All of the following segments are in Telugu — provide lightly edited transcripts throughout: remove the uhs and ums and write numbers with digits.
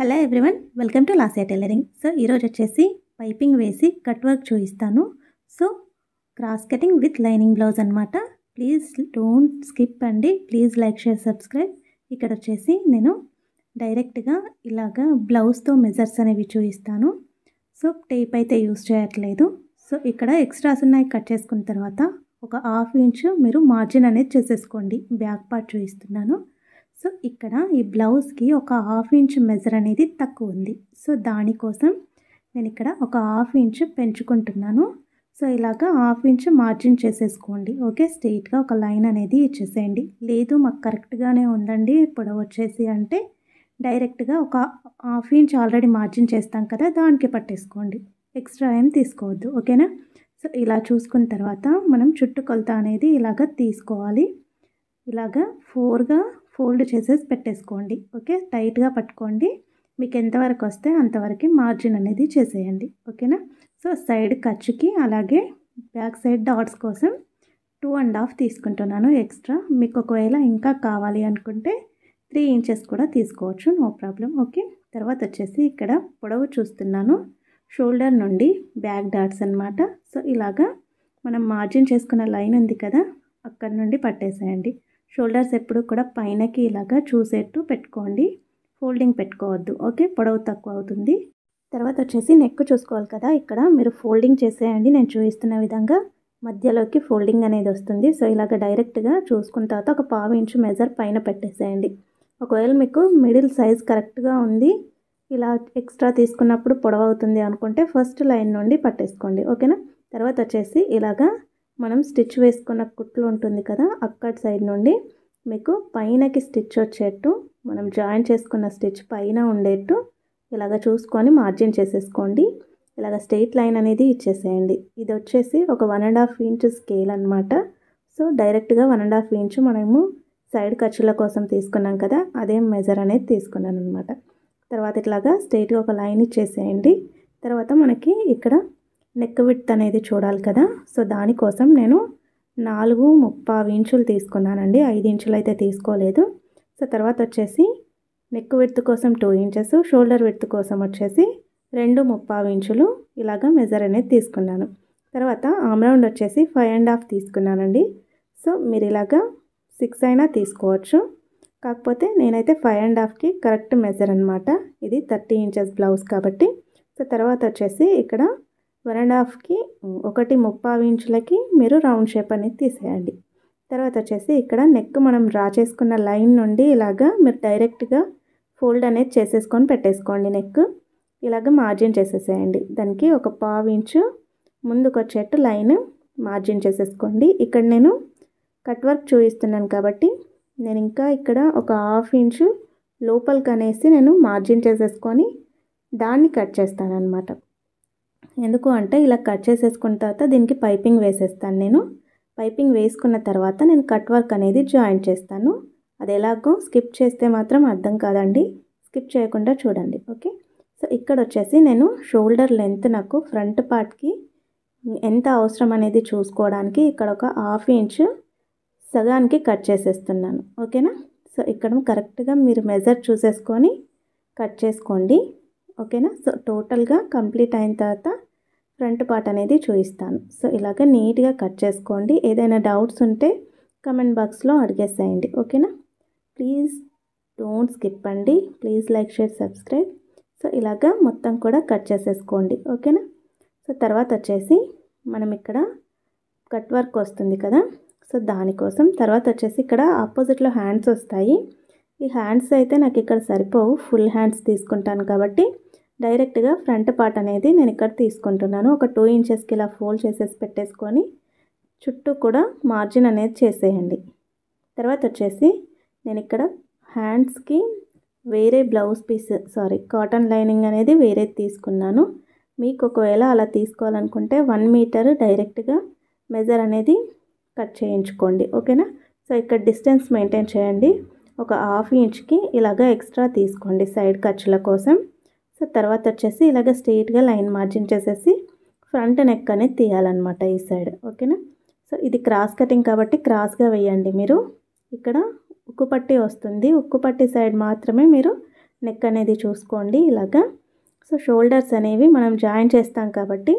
Hello everyone, welcome to Lasya tailoring. So ఈరోజు వచ్చేసి పైపింగ్ వేసి కట్ వర్క్ చూపిస్తాను. So cross cutting with lining blouse అనమాట. ప్లీజ్ డోంట్ స్కిప్ అండి. Please like, share, subscribe. ఇక్కడ వచ్చేసి నేను డైరెక్ట్గా ఇలాగా బ్లౌజ్తో మెజర్స్ అనేవి చూపిస్తాను. సో టేప్ అయితే యూస్ చేయట్లేదు. సో ఇక్కడ ఎక్స్ట్రాస్ ఉన్నాయి కట్ చేసుకున్న తర్వాత ఒక హాఫ్ ఇంచు మీరు మార్జిన్ అనేది చేసేసుకోండి. బ్యాక్ పార్ట్ చూపిస్తున్నాను. సో ఇక్కడ ఈ బ్లౌజ్కి ఒక హాఫ్ ఇంచ్ మెజర్ అనేది తక్కువ ఉంది. సో దానికోసం నేను ఇక్కడ ఒక హాఫ్ ఇంచ్ పెంచుకుంటున్నాను. సో ఇలాగా హాఫ్ ఇంచ్ మార్జిన్ చేసేసుకోండి. ఓకే, స్ట్రెయిట్గా ఒక లైన్ అనేది ఇచ్చేసేయండి. లేదు మాకు కరెక్ట్గానే ఉందండి పొడవు వచ్చేసి అంటే డైరెక్ట్గా ఒక హాఫ్ ఇంచ్ ఆల్రెడీ మార్జిన్ చేస్తాం కదా, దానికి పట్టేసుకోండి. ఎక్స్ట్రా ఏం తీసుకోవద్దు. ఓకేనా? సో ఇలా చూసుకున్న తర్వాత మనం చుట్టుకొలత అనేది ఇలాగ తీసుకోవాలి. ఇలాగా ఫోర్గా ఫోల్డ్ చేసేసి పెట్టేసుకోండి. ఓకే, టైట్గా పట్టుకోండి. మీకు ఎంతవరకు వస్తే అంతవరకు మార్జిన్ అనేది చేసేయండి. ఓకేనా? సో సైడ్ ఖర్చుకి అలాగే బ్యాక్ సైడ్ డాట్స్ కోసం 2.5 తీసుకుంటున్నాను ఎక్స్ట్రా. మీకు ఒకవేళ ఇంకా కావాలి అనుకుంటే 3 ఇంచెస్ కూడా తీసుకోవచ్చు, నో ప్రాబ్లం. ఓకే, తర్వాత వచ్చేసి ఇక్కడ పొడవు చూస్తున్నాను. షోల్డర్ నుండి బ్యాక్ డాట్స్ అనమాట. సో ఇలాగా మనం మార్జిన్ చేసుకున్న లైన్ ఉంది కదా, అక్కడ నుండి పట్టేసేయండి. షోల్డర్స్ ఎప్పుడు కూడా పైనకి ఇలాగా చూసేట్టు పెట్టుకోండి, ఫోల్డింగ్ పెట్టుకోవద్దు. ఓకే, పొడవు తక్కువ అవుతుంది. తర్వాత వచ్చేసి నెక్ చూసుకోవాలి కదా, ఇక్కడ మీరు ఫోల్డింగ్ చేసేయండి. నేను చూపిస్తున్న విధంగా మధ్యలోకి ఫోల్డింగ్ అనేది వస్తుంది. సో ఇలాగ డైరెక్ట్గా చూసుకున్న తర్వాత ఒక 1/2 ఇంచు మెజర్ పైన పెట్టేసేయండి. ఒకవేళ మీకు మిడిల్ సైజ్ కరెక్ట్గా ఉంది, ఇలా ఎక్స్ట్రా తీసుకున్నప్పుడు పొడవు అవుతుంది అనుకుంటే ఫస్ట్ లైన్ నుండి పట్టేసుకోండి. ఓకేనా? తర్వాత వచ్చేసి ఇలాగా మనం స్టిచ్ వేసుకున్న కుట్లు ఉంటుంది కదా, అక్కడ సైడ్ నుండి మీకు పైనకి స్టిచ్ వచ్చేట్టు మనం జాయిన్ చేసుకున్న స్టిచ్ పైన ఉండేట్టు ఇలాగ చూసుకొని మార్జిన్ చేసేసుకోండి. ఇలాగ స్ట్రెయిట్ లైన్ అనేది ఇచ్చేసేయండి. ఇది వచ్చేసి ఒక 1.5 ఇంచ్ స్కేల్ అనమాట. సో డైరెక్ట్గా 1.5 ఇంచు మనము సైడ్ ఖర్చుల కోసం తీసుకున్నాం కదా, అదే మెజర్ అనేది తీసుకున్నాను అనమాట. తర్వాత ఇట్లాగా స్ట్రెయిట్గా ఒక లైన్ ఇచ్చేసేయండి. తర్వాత మనకి ఇక్కడ నెక్ విడ్త్ అనేది చూడాలి కదా, సో దానికోసం నేను 4.75 ఇంచులు తీసుకున్నానండి. 5 ఇంచులు అయితే తీసుకోలేదు. సో తర్వాత వచ్చేసి నెక్ విడ్త్ కోసం 2 ఇంచెస్, షోల్డర్ విడ్త్ కోసం వచ్చేసి 2.75 ఇంచులు ఇలాగా మెజర్ అనేది తీసుకున్నాను. తర్వాత ఆమ్ రౌండ్ వచ్చేసి 5.5 తీసుకున్నానండి. సో మీరు ఇలాగా 6 అయినా తీసుకోవచ్చు, కాకపోతే నేనైతే 5.5కి కరెక్ట్ మెజర్ అనమాట. ఇది 30 ఇంచెస్ బ్లౌజ్ కాబట్టి. సో తర్వాత వచ్చేసి ఇక్కడ 1.5కి 1.35 ఇంచులకి మీరు రౌండ్ షేప్ అనేది తీసేయండి. తర్వాత వచ్చేసి ఇక్కడ నెక్ మనం డ్రా చేసుకున్న లైన్ నుండి ఇలాగా మీరు డైరెక్ట్గా ఫోల్డ్ అనేది చేసేసుకొని పెట్టేసుకోండి. నెక్ ఇలాగ మార్జిన్ చేసేసేయండి. దానికి ఒక 1/2 ఇంచు ముందుకు వచ్చేట్టు లైన్ మార్జిన్ చేసేసుకోండి. ఇక్కడ నేను కట్ వర్క్ చూపిస్తున్నాను కాబట్టి నేను ఇంకా ఇక్కడ ఒక 1/2 ఇంచు లోపలికి అనేసి నేను మార్జిన్ చేసేసుకొని దాన్ని కట్ చేస్తాను అనమాట. ఎందుకు అంటే ఇలా కట్ చేసేసుకున్న తర్వాత దీనికి పైపింగ్ వేసేస్తాను. నేను పైపింగ్ వేసుకున్న తర్వాత నేను కట్ వర్క్ అనేది జాయిన్ చేస్తాను. అది ఎలాగో స్కిప్ చేస్తే మాత్రం అర్థం కాదండి, స్కిప్ చేయకుండా చూడండి. ఓకే, సో ఇక్కడ వచ్చేసి నేను షోల్డర్ లెంత్ నాకు ఫ్రంట్ పార్ట్కి ఎంత అవసరం అనేది చూసుకోవడానికి ఇక్కడ ఒక 1/2 ఇంచు సగానికి కట్ చేసేస్తున్నాను. ఓకేనా? సో ఇక్కడ కరెక్ట్గా మీరు మెజర్ చూసేసుకొని కట్ చేసుకోండి. ఓకేనా? సో టోటల్గా కంప్లీట్ అయిన తర్వాత ఫ్రంట్ పార్ట్ అనేది చూపిస్తాను. సో ఇలాగ నీట్గా కట్ చేసుకోండి. ఏదైనా డౌట్స్ ఉంటే కమెంట్ బాక్స్లో అడిగేసేయండి. ఓకేనా? ప్లీజ్ డోంట్ స్కిప్ అండి. Please like, share, subscribe. So ఇలాగ మొత్తం కూడా కట్ చేసేసుకోండి. ఓకేనా? సో తర్వాత వచ్చేసి మనం ఇక్కడ కట్ వర్క్ వస్తుంది కదా, సో దానికోసం తర్వాత వచ్చేసి ఇక్కడ ఆపోజిట్లో హ్యాండ్స్ వస్తాయి. ఈ హ్యాండ్స్ అయితే నాకు ఇక్కడ సరిపోవు, ఫుల్ హ్యాండ్స్ తీసుకుంటాను కాబట్టి డైరెక్ట్గా ఫ్రంట్ పార్ట్ అనేది నేను ఇక్కడ తీసుకుంటున్నాను. ఒక 2 ఇంచెస్కి ఇలా ఫోల్డ్ చేసేసి పెట్టేసుకొని చుట్టూ కూడా మార్జిన్ అనేది చేసేయండి. తర్వాత వచ్చేసి నేను ఇక్కడ హ్యాండ్స్కి వేరే బ్లౌజ్ పీస్ కాటన్ లైనింగ్ అనేది వేరే తీసుకున్నాను. మీకు ఒకవేళ అలా తీసుకోవాలనుకుంటే 1 మీటర్ డైరెక్ట్గా మెజర్ అనేది కట్ చేయించుకోండి. ఓకేనా? సో ఇక్కడ డిస్టెన్స్ మెయింటైన్ చేయండి. ఒక 1/2 ఇంచ్కి ఇలాగ ఎక్స్ట్రా తీసుకోండి సైడ్ ఖర్చుల కోసం. సో తర్వాత వచ్చేసి ఇలాగ స్ట్రెయిట్గా లైన్ మార్జిన్ చేసేసి ఫ్రంట్ నెక్ అనేది తీయాలన్నమాట ఈ సైడ్. ఓకేనా? సో ఇది క్రాస్ కటింగ్ కాబట్టి క్రాస్గా వేయండి. మీరు ఇక్కడ ఉక్కు పట్టి వస్తుంది, ఉక్కు పట్టి సైడ్ మాత్రమే మీరు నెక్ అనేది చూసుకోండి ఇలాగా. సో షోల్డర్స్ అనేవి మనం జాయిన్ చేస్తాం కాబట్టి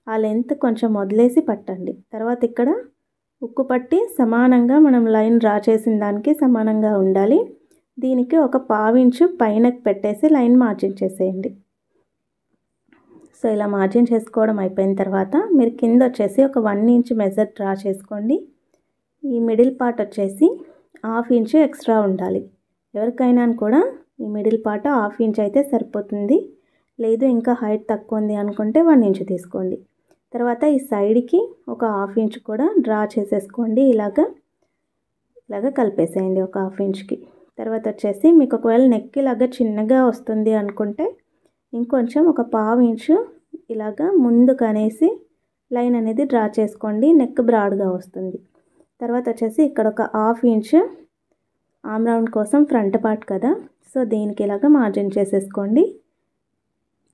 ఆ లెంత్ కొంచెం వదిలేసి పట్టండి. తర్వాత ఇక్కడ ఉక్కు పట్టి సమానంగా మనం లైన్ డ్రా చేసిన దానికి సమానంగా ఉండాలి. దీనికి ఒక 1/2 ఇంచు పైనకి పెట్టేసి లైన్ మార్జిన్ చేసేయండి. సో ఇలా మార్జిన్ చేసుకోవడం అయిపోయిన తర్వాత మీరు కింద వచ్చేసి ఒక 1 ఇంచ్ మెజర్ డ్రా చేసుకోండి. ఈ మిడిల్ పార్ట్ వచ్చేసి 1/2 ఇంచు ఎక్స్ట్రా ఉండాలి. ఎవరికైనా కూడా ఈ మిడిల్ పార్ట్ 1/2 ఇంచ్ అయితే సరిపోతుంది. లేదు ఇంకా హైట్ తక్కువ ఉంది అనుకుంటే 1 ఇంచ్ తీసుకోండి. తర్వాత ఈ సైడ్కి ఒక 1/2 ఇంచ్ కూడా డ్రా చేసేసుకోండి. ఇలాగా కలిపేసేయండి ఒక 1/2 ఇంచ్కి. తర్వాత వచ్చేసి మీకు ఒకవేళ నెక్ ఇలాగా చిన్నగా వస్తుంది అనుకుంటే ఇంకొంచెం ఒక 1/2 ఇంచు ఇలాగా ముందుకు అనేసి లైన్ అనేది డ్రా చేసుకోండి. నెక్ బ్రాడ్గా వస్తుంది. తర్వాత వచ్చేసి ఇక్కడ ఒక 1/2 ఇంచు ఆమ్ రౌండ్ కోసం ఫ్రంట్ పార్ట్ కదా, సో దీనికి ఇలాగా మార్జిన్ చేసేసుకోండి.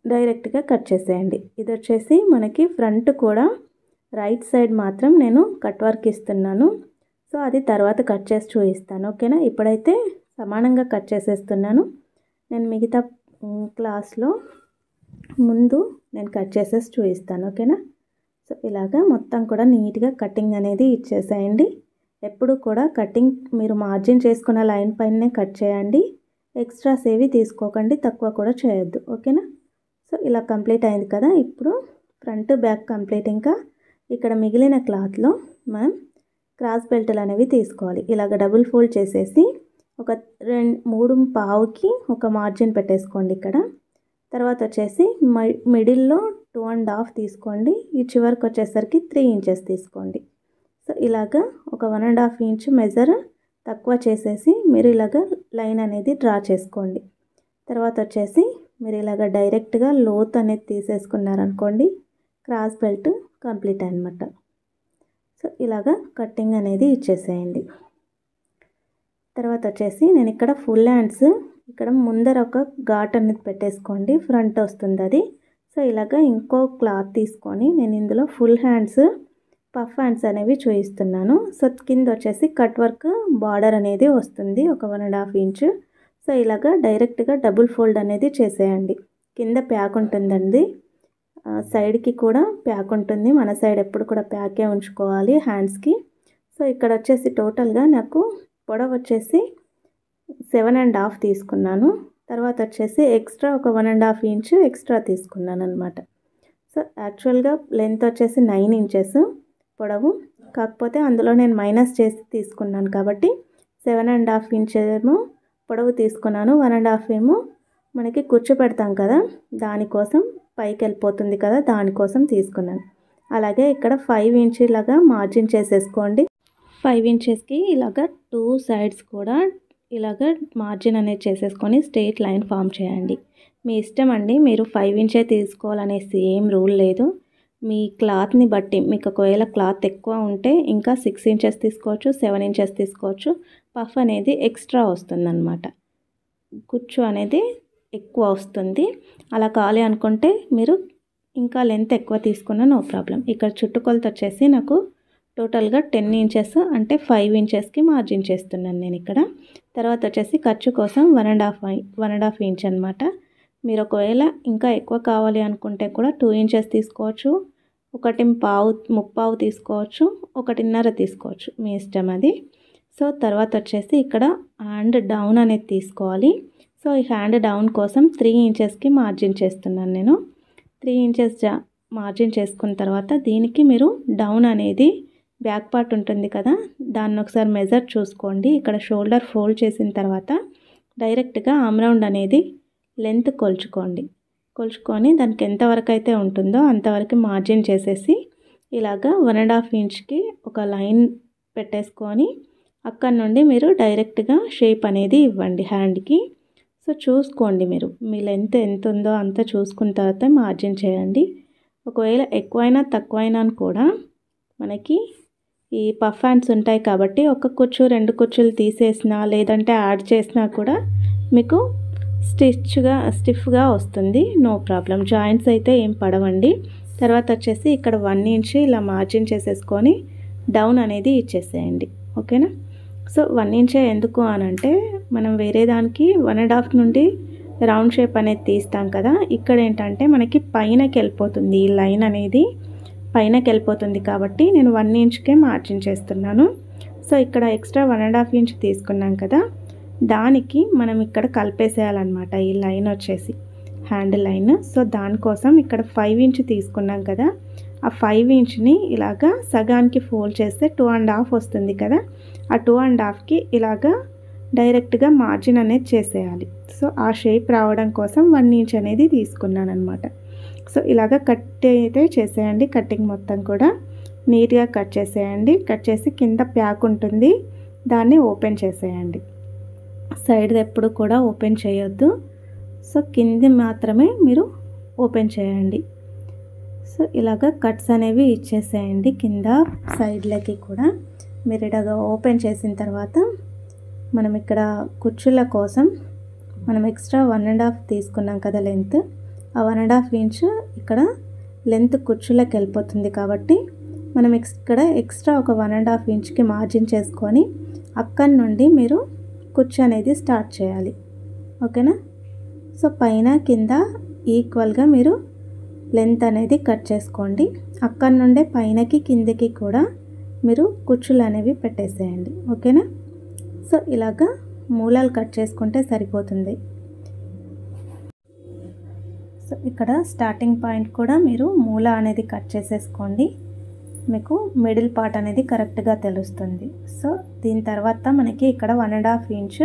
డైరెక్ట్గా కట్ చేసేయండి. ఇది వచ్చేసి మనకి ఫ్రంట్ కూడా రైట్ సైడ్ మాత్రం నేను కట్ వర్క్ ఇస్తున్నాను. సో అది తర్వాత కట్ చేసి చూపిస్తాను. ఓకేనా, ఇప్పుడైతే సమానంగా కట్ చేసేస్తున్నాను. నేను మిగతా క్లాస్లో ముందు నేను కట్ చేసేసి చూపిస్తాను. ఓకేనా, సో ఇలాగా మొత్తం కూడా నీట్గా కటింగ్ అనేది ఇచ్చేసేయండి. ఎప్పుడు కూడా కటింగ్ మీరు మార్జిన్ చేసుకున్న లైన్ పైనే కట్ చేయండి. ఎక్స్ట్రాస్ ఏవి తీసుకోకండి, తక్కువ కూడా చేయొద్దు. ఓకేనా, సో ఇలా కంప్లీట్ అయింది కదా. ఇప్పుడు ఫ్రంట్ బ్యాక్ కంప్లీట్. ఇంకా ఇక్కడ మిగిలిన క్లాత్లో మనం క్రాస్ బెల్ట్లు అనేవి తీసుకోవాలి. ఇలాగ డబుల్ ఫోల్డ్ చేసేసి ఒక 3.5కి ఒక మార్జిన్ పెట్టేసుకోండి ఇక్కడ. తర్వాత వచ్చేసి మిడిల్లో 2.5 తీసుకోండి. ఈ చివరికి వచ్చేసరికి 3 ఇంచెస్ తీసుకోండి. సో ఇలాగా ఒక 1.5 ఇంచ్ మెజర్ తక్కువ చేసేసి మీరు ఇలాగ లైన్ అనేది డ్రా చేసుకోండి. తర్వాత వచ్చేసి మీరు ఇలాగ డైరెక్ట్గా లోత్ అనేది తీసేసుకున్నారనుకోండి, క్రాస్ బెల్ట్ కంప్లీట్ అనమాట. సో ఇలాగా కటింగ్ అనేది ఇచ్చేసేయండి. తర్వాత వచ్చేసి నేను ఇక్కడ ఫుల్ హ్యాండ్స్ ఇక్కడ ముందర ఒక ఘాట్ అనేది పెట్టేసుకోండి, ఫ్రంట్ వస్తుంది అది. సో ఇలాగ ఇంకో క్లాత్ తీసుకొని నేను ఇందులో ఫుల్ హ్యాండ్స్ పఫ్ హ్యాండ్స్ అనేవి చూపిస్తున్నాను. సో కింద వచ్చేసి కట్ వర్క్ బార్డర్ అనేది వస్తుంది ఒక 1.5 ఇంచ్. సో ఇలాగ డైరెక్ట్గా డబుల్ ఫోల్డ్ అనేది చేసేయండి. కింద ప్యాక్ ఉంటుందండి, సైడ్కి కూడా ప్యాక్ ఉంటుంది. మన సైడ్ ఎప్పుడు కూడా ప్యాకే ఉంచుకోవాలి హ్యాండ్స్కి. సో ఇక్కడ వచ్చేసి టోటల్గా నాకు పొడవు వచ్చేసి 7.5 తీసుకున్నాను. తర్వాత వచ్చేసి ఎక్స్ట్రా ఒక 1.5 ఇంచ్ ఎక్స్ట్రా తీసుకున్నాను అనమాట. సో యాక్చువల్గా లెంత్ వచ్చేసి 9 ఇంచెస్ పొడవు, కాకపోతే అందులో నేను మైనస్ చేసి తీసుకున్నాను కాబట్టి 7.5 ఇంచ్ ఏమో పొడవు తీసుకున్నాను. 1.5 ఏమో మనకి కూర్చో పెడతాం కదా, దానికోసం పైకి వెళ్ళిపోతుంది కదా, దానికోసం తీసుకున్నాను. అలాగే ఇక్కడ 5 ఇంచ్ ఇలాగా మార్జిన్ చేసేసుకోండి. 5 ఇంచెస్కి ఇలాగ 2 సైడ్స్ కూడా ఇలాగ మార్జిన్ అనేది చేసేసుకొని స్ట్రెయిట్ లైన్ ఫామ్ చేయండి. మీ ఇష్టం అండి, మీరు 5 ఇంచే తీసుకోవాలనేసి ఏం రూల్ లేదు. మీ క్లాత్ని బట్టి, మీకు ఒకవేళ క్లాత్ ఎక్కువ ఉంటే ఇంకా 6 ఇంచెస్ తీసుకోవచ్చు, 7 ఇంచెస్ తీసుకోవచ్చు. పఫ్ అనేది ఎక్స్ట్రా వస్తుందన్నమాట, కుచ్చు అనేది ఎక్కువ వస్తుంది. అలా కావాలి అనుకుంటే మీరు ఇంకా లెంత్ ఎక్కువ తీసుకున్నా నో ప్రాబ్లం. ఇక్కడ చుట్టుకొలత వచ్చేసి నాకు టోటల్గా 10 ఇంచెస్ అంటే 5 ఇంచెస్కి మార్జిన్ చేస్తున్నాను నేను ఇక్కడ. తర్వాత వచ్చేసి ఖర్చు కోసం 1.5 ఇంచ్ అనమాట. మీరు ఒకవేళ ఇంకా ఎక్కువ కావాలి అనుకుంటే కూడా 2 ఇంచెస్ తీసుకోవచ్చు, 1.5 తీసుకోవచ్చు, 1.5 తీసుకోవచ్చు, మీ ఇష్టం అది. సో తర్వాత వచ్చేసి ఇక్కడ హ్యాండ్ డౌన్ అనేది తీసుకోవాలి. సో ఈ హ్యాండ్ డౌన్ కోసం 3 ఇంచెస్కి మార్జిన్ చేస్తున్నాను నేను. 3 ఇంచెస్ మార్జిన్ చేసుకున్న తర్వాత దీనికి మీరు డౌన్ అనేది బ్యాక్ పార్ట్ ఉంటుంది కదా, దాన్ని ఒకసారి మెజర్ చూసుకోండి. ఇక్కడ షోల్డర్ ఫోల్డ్ చేసిన తర్వాత డైరెక్ట్గా ఆమ్ రౌండ్ అనేది లెంత్ కొలుచుకొని దానికి ఎంతవరకు అయితే ఉంటుందో అంతవరకు మార్జిన్ చేసేసి ఇలాగా 1.5 ఇంచ్కి ఒక లైన్ పెట్టేసుకొని అక్కడ నుండి మీరు డైరెక్ట్గా షేప్ అనేది ఇవ్వండి హ్యాండ్కి. సో చూసుకోండి, మీరు మీ లెంత్ ఎంత ఉందో అంత చూసుకున్న తర్వాత మార్జిన్ చేయండి. ఒకవేళ ఎక్కువైనా తక్కువైనా కూడా మనకి ఈ పఫ్ హ్యాండ్స్ ఉంటాయి కాబట్టి ఒక కుచ్చు 2 కుచ్చులు తీసేసినా లేదంటే యాడ్ చేసినా కూడా మీకు స్టిఫ్గా వస్తుంది, నో ప్రాబ్లం. జాయింట్స్ అయితే ఏం పడవండి. తర్వాత వచ్చేసి ఇక్కడ 1 ఇంచ్ ఇలా మార్జిన్ చేసేసుకొని డౌన్ అనేది ఇచ్చేసేయండి. ఓకేనా, సో 1 ఇంచే ఎందుకు అనంటే మనం వేరే దానికి 1.5 నుండి రౌండ్ షేప్ అనేది తీస్తాం కదా, ఇక్కడ ఏంటంటే మనకి పైనకి వెళ్ళిపోతుంది, ఈ లైన్ అనేది పైనకి వెళ్ళిపోతుంది కాబట్టి నేను 1 ఇంచ్కే మార్జిన్ చేస్తున్నాను. సో ఇక్కడ ఎక్స్ట్రా 1.5 ఇంచ్ తీసుకున్నాం కదా, దానికి మనం ఇక్కడ కలిపేసేయాలన్నమాట ఈ లైన్ వచ్చేసి హ్యాండిల్ లైన్. సో దానికోసం ఇక్కడ 5 ఇంచ్ తీసుకున్నాం కదా, ఆ 5 ఇంచ్ని ఇలాగా సగానికి ఫోల్డ్ చేస్తే 2.5 వస్తుంది కదా, ఆ 2.5కి ఇలాగా డైరెక్ట్గా మార్జిన్ అనేది చేసేయాలి. సో ఆ షేప్ రావడం కోసం 1 ఇంచ్ అనేది తీసుకున్నాను అనమాట. సో ఇలాగ కట్ అయితే చేసేయండి, కటింగ్ మొత్తం కూడా నీట్గా కట్ చేసేయండి. కట్ చేసి కింద ప్యాక్ ఉంటుంది, దాన్ని ఓపెన్ చేసేయండి. సైడ్ ఎప్పుడు కూడా ఓపెన్ చేయొద్దు. సో కింది మాత్రమే మీరు ఓపెన్ చేయండి. సో ఇలాగ కట్స్ అనేవి ఇచ్చేసేయండి కింద సైడ్లకి కూడా. మీరు ఇలాగ ఓపెన్ చేసిన తర్వాత మనం ఇక్కడ కుర్చీల కోసం మనం ఎక్స్ట్రా 1.5 తీసుకున్నాం కదా లెంత్, ఆ 1.5 ఇంచ్ ఇక్కడ లెంత్ కుర్చీలకు వెళ్ళిపోతుంది కాబట్టి మనం ఇక్కడ ఎక్స్ట్రా ఒక 1.5 ఇంచ్కి మార్జిన్ చేసుకొని అక్కడి నుండి మీరు కుర్చీ అనేది స్టార్ట్ చేయాలి. ఓకేనా? సో పైన కింద ఈక్వల్గా మీరు లెంత్ అనేది కట్ చేసుకోండి. అక్కడి నుండే పైనకి కిందకి కూడా మీరు కుర్చీలు అనేవి పెట్టేసేయండి. ఓకేనా? సో ఇలాగా మూలాలు కట్ చేసుకుంటే సరిపోతుంది. సో ఇక్కడ స్టార్టింగ్ పాయింట్ కూడా మీరు మూల అనేది కట్ చేసేసుకోండి, మీకు మిడిల్ పార్ట్ అనేది కరెక్ట్గా తెలుస్తుంది. సో దీని తర్వాత మనకి ఇక్కడ 1.5 ఇంచ్,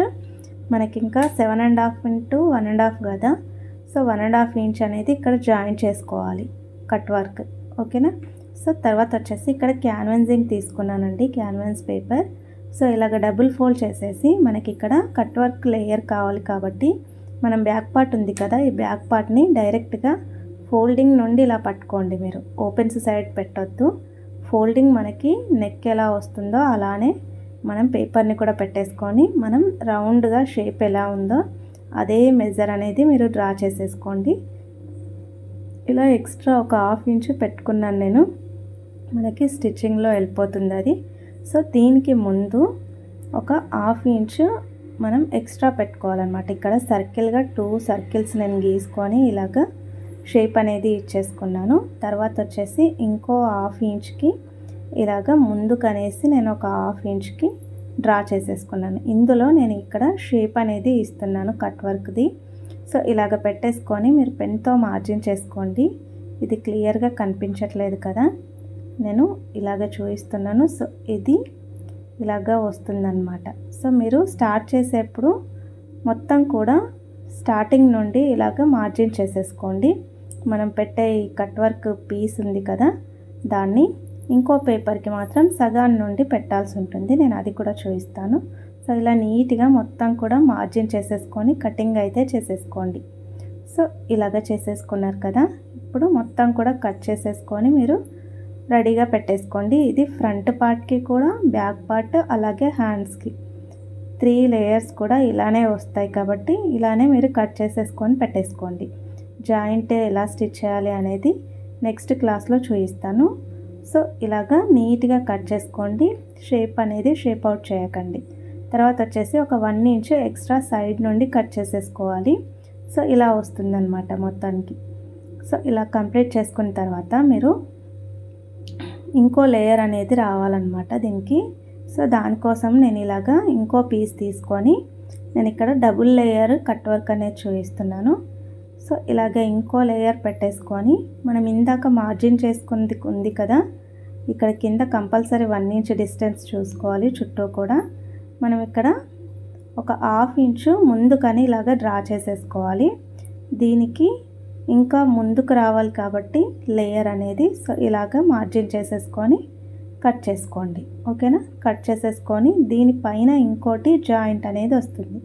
మనకి ఇంకా 7.5 ఇంటూ 1.5 కదా, సో 1.5 ఇంచ్ అనేది ఇక్కడ జాయిన్ చేసుకోవాలి కట్ వర్క్. ఓకేనా? సో తర్వాత వచ్చేసి ఇక్కడ క్యాన్వాసింగ్ తీసుకున్నానండి, క్యాన్వాస్ పేపర్. సో ఇలాగ డబుల్ ఫోల్డ్ చేసేసి మనకి ఇక్కడ కట్ వర్క్ లేయర్ కావాలి కాబట్టి మనం బ్యాక్ పార్ట్ ఉంది కదా, ఈ బ్యాక్ పార్ట్ని డైరెక్ట్గా ఫోల్డింగ్ నుండి ఇలా పట్టుకోండి. మీరు ఓపెన్స్ సైడ్ పెట్టొద్దు. ఫోల్డింగ్ మనకి నెక్ ఎలా వస్తుందో అలానే మనం పేపర్ని కూడా పెట్టేసుకొని మనం రౌండ్గా షేప్ ఎలా ఉందో అదే మెజర్ అనేది మీరు డ్రా చేసేసుకోండి. ఇలా ఎక్స్ట్రా ఒక 1/2 ఇంచ్ పెట్టుకున్నాను నేను, మనకి స్టిచ్చింగ్లో వెళ్ళిపోతుంది అది. సో దీనికి ముందు ఒక 1/2 ఇంచ్ మనం ఎక్స్ట్రా పెట్టుకోవాలన్నమాట. ఇక్కడ సర్కిల్గా 2 సర్కిల్స్ నేను గీసుకొని ఇలాగ షేప్ అనేది ఇచ్చేసుకున్నాను. తర్వాత వచ్చేసి ఇంకో 1/2 ఇంచ్కి ఇలాగ ముందుకనేసి నేను ఒక 1/2 ఇంచ్కి డ్రా చేసేసుకున్నాను. ఇందులో నేను ఇక్కడ షేప్ అనేది ఇస్తున్నాను కట్ వర్క్ది. సో ఇలాగ పెట్టేసుకొని మీరు పెన్తో మార్జిన్ చేసుకోండి. ఇది క్లియర్గా కనిపించట్లేదు కదా, నేను ఇలాగ చూపిస్తున్నాను. సో ఇది ఇలాగా వస్తుందన్నమాట. సో మీరు స్టార్ట్ చేసేప్పుడు మొత్తం కూడా స్టార్టింగ్ నుండి ఇలాగ మార్జిన్ చేసేసుకోండి. మనం పెట్టే ఈ కట్ వర్క్ పీస్ ఉంది కదా, దాన్ని ఇంకో పేపర్కి మాత్రం సగాన్ని నుండి పెట్టాల్సి ఉంటుంది, నేను అది కూడా చూపిస్తాను. సో ఇలా నీట్గా మొత్తం కూడా మార్జిన్ చేసేసుకొని కటింగ్ అయితే చేసేసుకోండి. సో ఇలాగ చేసేసుకున్నారు కదా, ఇప్పుడు మొత్తం కూడా కట్ చేసేసుకొని మీరు రెడీగా పెట్టేసుకోండి. ఇది ఫ్రంట్ పార్ట్కి కూడా, బ్యాక్ పార్ట్, అలాగే హ్యాండ్స్కి 3 లేయర్స్ కూడా ఇలానే వస్తాయి కాబట్టి ఇలానే మీరు కట్ చేసేసుకొని పెట్టేసుకోండి. జాయింట్ ఎలా స్టిచ్ చేయాలి అనేది నెక్స్ట్ క్లాస్లో చూపిస్తాను. సో ఇలాగా నీట్గా కట్ చేసుకోండి, షేప్ అనేది షేప్ అవుట్ చేయకండి. తర్వాత వచ్చేసి ఒక 1 ఇంచ్ ఎక్స్ట్రా సైడ్ నుండి కట్ చేసేసుకోవాలి. సో ఇలా వస్తుందన్నమాట మొత్తానికి. సో ఇలా కంప్లీట్ చేసుకున్న తర్వాత మీరు ఇంకో లేయర్ అనేది రావాలన్నమాట దీనికి. సో దానికోసం నేను ఇలాగా ఇంకో పీస్ తీసుకొని నేను ఇక్కడ డబుల్ లేయర్ కట్ వర్క్ అనేది చూపిస్తున్నాను. సో ఇలాగ ఇంకో లేయర్ పెట్టేసుకొని మనం ఇందాక మార్జిన్ చేసుకుంది ఉంది కదా, ఇక్కడ కింద కంపల్సరీ 1 ఇంచ్ డిస్టెన్స్ చూసుకోవాలి చుట్టూ కూడా. మనం ఇక్కడ ఒక 1/2 ఇంచు ముందుకని ఇలాగ డ్రా చేసేసుకోవాలి. దీనికి ఇంకా ముందుకు రావాలి కాబట్టి లేయర్ అనేది. సో ఇలాగ మార్జిన్ చేసేసుకొని కట్ చేసుకోండి. ఓకేనా? కట్ చేసేసుకొని దీనిపైన ఇంకోటి జాయింట్ అనేది వస్తుంది.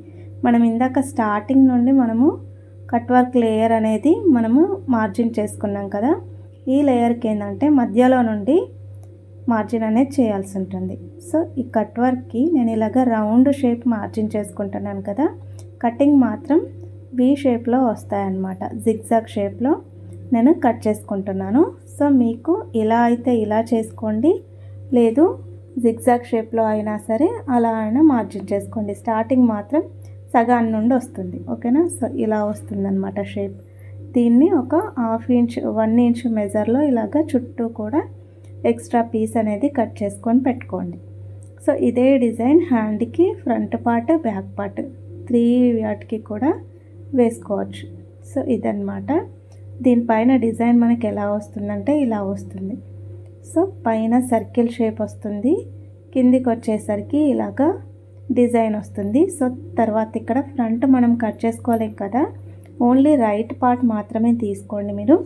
మనం ఇందాక స్టార్టింగ్ నుండి మనము కట్ వర్క్ లేయర్ అనేది మనము మార్జిన్ చేసుకున్నాం కదా, ఈ లేయర్కి ఏంటంటే మధ్యలో నుండి మార్జిన్ అనేది చేయాల్సి ఉంటుంది. సో ఈ కట్ వర్క్కి నేను ఇలాగ రౌండ్ షేప్ మార్జిన్ చేసుకుంటున్నాను కదా, కటింగ్ మాత్రం వి షేప్లో వస్తాయన్నమాట, జిగ్జాగ్ షేప్లో నేను కట్ చేసుకుంటున్నాను. సో మీకు ఇలా అయితే ఇలా చేసుకోండి, లేదు జిగ్జాగ్ షేప్లో అయినా సరే అలా అయినా మార్జిన్ చేసుకోండి. స్టార్టింగ్ మాత్రం సగాన్ని నుండి వస్తుంది. ఓకేనా. సో ఇలా వస్తుందన్నమాట షేప్. దీన్ని ఒక 1/2 ఇంచ్ 1 ఇంచ్ మెజర్లో ఇలాగ చుట్టూ కూడా ఎక్స్ట్రా పీస్ అనేది కట్ చేసుకొని పెట్టుకోండి. సో ఇదే డిజైన్ హ్యాండ్కి ఫ్రంట్ పార్ట్ బ్యాక్ పార్ట్ 3 వాటికి కూడా వేసుకోవచ్చు. సో ఇదన్నమాట. దీనిపైన డిజైన్ మనకి ఎలా వస్తుందంటే ఇలా వస్తుంది. సో పైన సర్కిల్ షేప్ వస్తుంది, కిందికి వచ్చేసరికి ఇలాగా డిజైన్ వస్తుంది. సో తర్వాత ఇక్కడ ఫ్రంట్ మనం కట్ చేసుకోలేం కదా, ఓన్లీ రైట్ పార్ట్ మాత్రమే తీసుకోండి. మీరు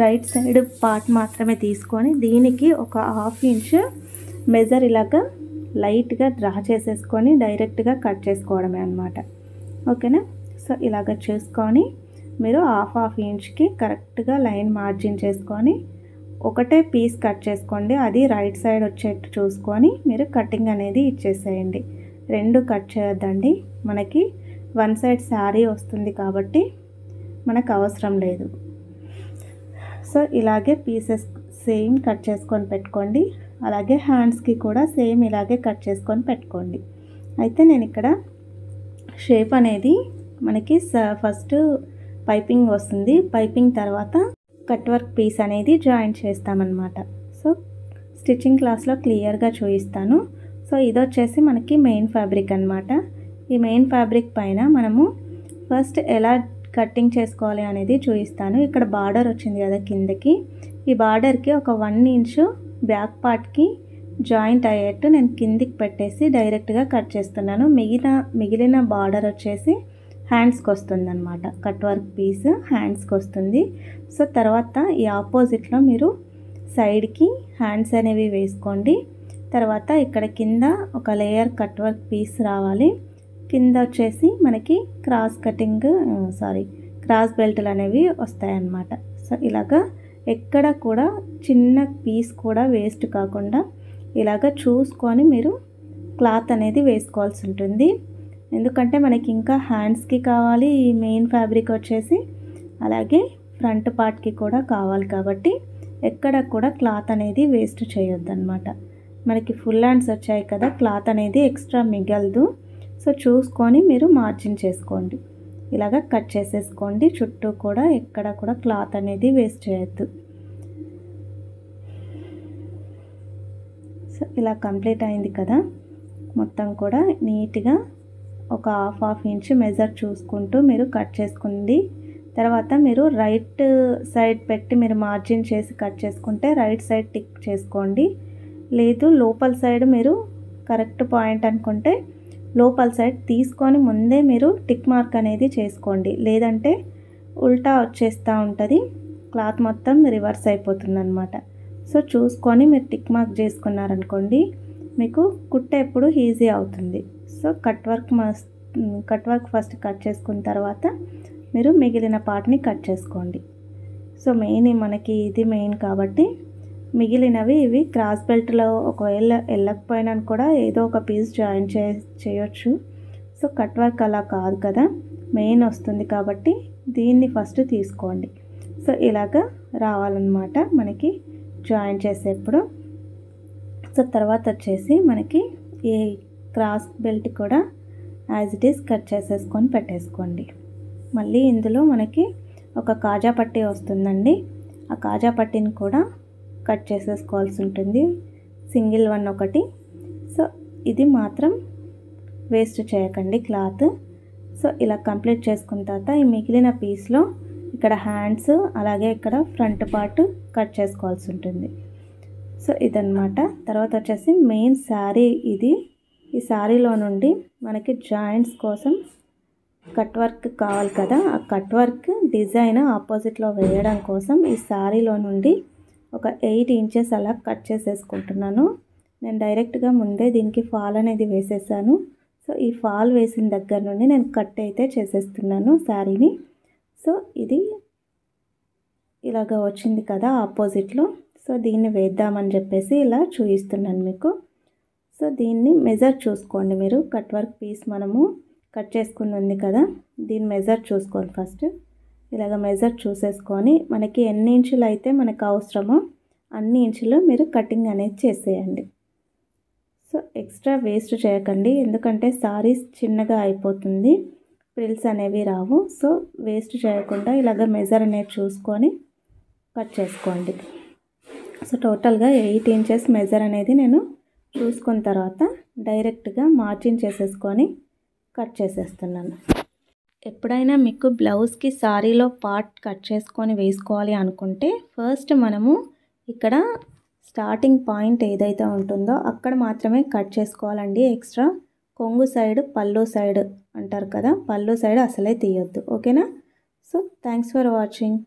రైట్ సైడ్ పార్ట్ మాత్రమే తీసుకొని దీనికి ఒక 1/2 ఇంచ్ మెజర్ ఇలాగా లైట్గా డ్రా చేసేసుకొని డైరెక్ట్గా కట్ చేసుకోవడమే అన్నమాట. ఓకేనా. సో ఇలాగ చూసుకొని మీరు 1/2 ఇంచ్కి కరెక్ట్గా లైన్ మార్జిన్ చేసుకొని ఒకటే పీస్ కట్ చేసుకోండి. అది రైట్ సైడ్ వచ్చేట్టు చూసుకొని మీరు కటింగ్ అనేది ఇచ్చేసేయండి. 2 కట్ చేయొద్దండి, మనకి 1 సైడ్ శారీ వస్తుంది కాబట్టి మనకు అవసరం లేదు. సో ఇలాగే పీసెస్ సేమ్ కట్ చేసుకొని పెట్టుకోండి. అలాగే హ్యాండ్స్కి కూడా సేమ్ ఇలాగే కట్ చేసుకొని పెట్టుకోండి. అయితే నేను ఇక్కడ షేప్ అనేది మనకి ఫస్ట్ పైపింగ్ వస్తుంది, పైపింగ్ తర్వాత కట్ వర్క్ పీస్ అనేది జాయిన్ చేస్తామన్నమాట. సో స్టిచ్చింగ్ క్లాస్లో క్లియర్గా చూపిస్తాను. సో ఇది వచ్చేసి మనకి మెయిన్ ఫ్యాబ్రిక్ అన్నమాట. ఈ మెయిన్ ఫ్యాబ్రిక్ పైన మనము ఫస్ట్ ఎలా కటింగ్ చేసుకోవాలి అనేది చూపిస్తాను. ఇక్కడ బార్డర్ వచ్చింది కదా కిందకి, ఈ బార్డర్కి ఒక 1 ఇంచ్ బ్యాక్ పార్ట్కి జాయింట్ అయ్యేట్టు నేను కిందికి పెట్టేసి డైరెక్ట్గా కట్ చేస్తున్నాను. మిగిలిన బార్డర్ వచ్చేసి హ్యాండ్స్కి వస్తుంది అనమాట. కట్ వర్క్ పీస్ హ్యాండ్స్కి వస్తుంది. సో తర్వాత ఈ ఆపోజిట్లో మీరు సైడ్కి హ్యాండ్స్ అనేవి వేసుకోండి. తర్వాత ఇక్కడ కింద ఒక లేయర్ కట్ వర్క్ పీస్ రావాలి. కింద వచ్చేసి మనకి క్రాస్ బెల్ట్లు అనేవి వస్తాయన్నమాట. సో ఇలాగా ఎక్కడ కూడా చిన్న పీస్ కూడా వేస్ట్ కాకుండా ఇలాగ చూసుకొని మీరు క్లాత్ అనేది వేసుకోవాల్సి ఉంటుంది. ఎందుకంటే మనకి ఇంకా హ్యాండ్స్కి కావాలి ఈ మెయిన్ ఫ్యాబ్రిక్ వచ్చేసి, అలాగే ఫ్రంట్ పార్ట్కి కూడా కావాలి కాబట్టి ఎక్కడ కూడా క్లాత్ అనేది వేస్ట్ చేయొద్దు అనమాట. మనకి ఫుల్ హ్యాండ్స్ వచ్చాయి కదా, క్లాత్ అనేది ఎక్స్ట్రా మిగలదు. సో చూసుకొని మీరు మార్జిన్ చేసుకోండి. ఇలాగ కట్ చేసేసుకోండి. చుట్టూ కూడా ఎక్కడ కూడా క్లాత్ అనేది వేస్ట్ చేయొద్దు. సో ఇలా కంప్లీట్ అయింది కదా, మొత్తం కూడా నీట్గా ఒక 1/2 ఇంచ్ మెజర్ చూసుకుంటూ మీరు కట్ చేసుకోండి. తర్వాత మీరు రైట్ సైడ్ పెట్టి మీరు మార్జిన్ చేసి కట్ చేసుకుంటే రైట్ సైడ్ టిక్ చేసుకోండి. లేదు లోపల సైడ్ మీరు కరెక్ట్ పాయింట్ అనుకుంటే లోపల సైడ్ తీసుకొని ముందే మీరు టిక్ మార్క్ అనేది చేసుకోండి. లేదంటే ఉల్టా వచ్చేస్తూ ఉంటుంది, క్లాత్ మొత్తం రివర్స్ అయిపోతుంది అనమాట. సో చూసుకొని మీరు టిక్ మార్క్ చేసుకున్నారనుకోండి మీకు కుట్టేప్పుడు ఈజీ అవుతుంది. So cut work first cut చేసుకున్న తర్వాత మీరు మిగిలిన పార్ట్ని కట్ చేసుకోండి. సో మనకి ఇది మెయిన్ కాబట్టి మిగిలినవి ఇవి క్రాస్ బెల్ట్లో ఒకవేళ వెళ్ళకపోయినా కూడా ఏదో ఒక పీస్ జాయిన్ చేయొచ్చు. సో కట్ వర్క్ అలా కాదు కదా, మెయిన్ వస్తుంది కాబట్టి దీన్ని ఫస్ట్ తీసుకోండి. సో ఇలాగా రావాలన్నమాట మనకి జాయిన్ చేసేప్పుడు. సో తర్వాత వచ్చేసి మనకి ఈ క్రాస్ బెల్ట్ కూడా యాజ్ ఇట్ ఈస్ కట్ చేసేసుకొని పెట్టేసుకోండి. మళ్ళీ ఇందులో మనకి ఒక కాజా పట్టీ వస్తుందండి, ఆ కాజా పట్టీని కూడా కట్ చేసేసుకోవాల్సి ఉంటుంది, సింగిల్ వన్ ఒకటి. సో ఇది మాత్రం వేస్ట్ చేయకండి క్లాత్. సో ఇలా కంప్లీట్ చేసుకున్న తర్వాత ఈ మిగిలిన పీస్లో ఇక్కడ హ్యాండ్స్ అలాగే ఇక్కడ ఫ్రంట్ పార్ట్ కట్ చేసుకోవాల్సి ఉంటుంది. సో ఇదన్నమాట. తర్వాత వచ్చేసి మెయిన్ శారీ ఇది. ఈ శారీలో నుండి మనకి జాయింట్స్ కోసం కట్ వర్క్ కావాలి కదా, ఆ కట్ వర్క్ డిజైన్ ఆపోజిట్లో వేయడం కోసం ఈ శారీలో నుండి ఒక 8 ఇంచెస్ అలా కట్ చేసేసుకుంటున్నాను. నేను డైరెక్ట్గా ముందే దీనికి ఫాల్ అనేది వేసేసాను. సో ఈ ఫాల్ వేసిన దగ్గర నుండి నేను కట్ అయితే చేసేస్తున్నాను శారీని. సో ఇది ఇలాగ వచ్చింది కదా ఆపోజిట్లో. సో దీన్ని వేద్దామని చెప్పేసి ఇలా చూపిస్తున్నాను మీకు. సో దీన్ని మెజర్ చూసుకోండి మీరు. కట్ వర్క్ పీస్ మనము కట్ చేసుకుని ఉంది కదా, దీని మెజర్ చూసుకోండి ఫస్ట్. ఇలాగ మెజర్ చూసేసుకొని మనకి ఎన్ని ఇంచులు అయితే మనకు అవసరమో అన్ని ఇంచులు మీరు కటింగ్ అనేది చేసేయండి. సో ఎక్స్ట్రా వేస్ట్ చేయకండి, ఎందుకంటే సారీస్ చిన్నగా అయిపోతుంది, ఫ్రిల్స్ అనేవి రావు. సో వేస్ట్ చేయకుండా ఇలాగ మెజర్ అనేది చూసుకొని కట్ చేసుకోండి. సో టోటల్గా 8 ఇంచెస్ మెజర్ అనేది నేను చూసుకున్న తర్వాత డైరెక్ట్గా మార్జిన్ చేసేసుకొని కట్ చేసేస్తున్నాను. ఎప్పుడైనా మీకు బ్లౌజ్కి సారీలో పార్ట్ కట్ చేసుకొని వేసుకోవాలి అనుకుంటే ఫస్ట్ మనము ఇక్కడ స్టార్టింగ్ పాయింట్ ఏదైతే ఉంటుందో అక్కడ మాత్రమే కట్ చేసుకోవాలండి. ఎక్స్ట్రా కొంగు సైడ్, పళ్ళు సైడ్ అంటారు కదా, పళ్ళు సైడ్ అసలే తీయొద్దు. ఓకేనా? So thanks for watching.